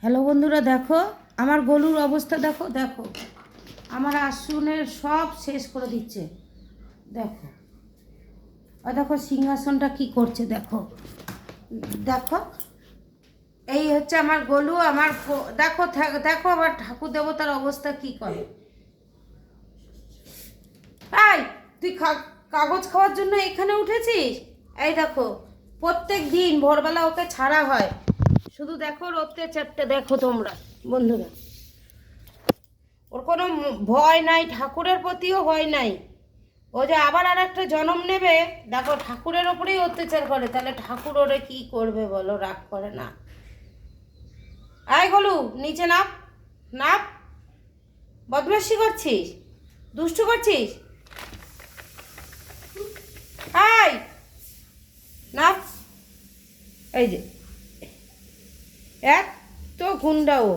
Hello বন্ধুরা, দেখো আমার গলুর অবস্থা। দেখো দেখো আমার আসনের সব শেষ করে দিচ্ছে। দেখো দেখো সিংহাসনটা কি করছে। দেখো দেখো এই হচ্ছে আমার গলু। আমার দেখো দেখো আবার ঠাকুর দেবতার অবস্থা কি করে। এই তুই কাগজ খাওয়ার জন্য এখানে উঠেছিস? এই দেখো প্রত্যেক দিন ভোরবেলা ওকে ছাড়া হয়, শুধু দেখো ওর অত্যাচারটা দেখো তোমরা বন্ধুরা। ওর কোনো ভয় নাই, ঠাকুরের প্রতিও ভয় নাই। ও যে আবার আর একটা জন্ম নেবে, দেখো ঠাকুরের ওপরেই অত্যাচার করে, তাহলে ঠাকুর ওরে কি করবে বলো? রাগ করে না। আয় গলু নিচে নাপ, নাপ। বদমাশি করছিস, দুষ্টু করছিস? আয় নাপ। এই যে এক তো গুন্ডা ও।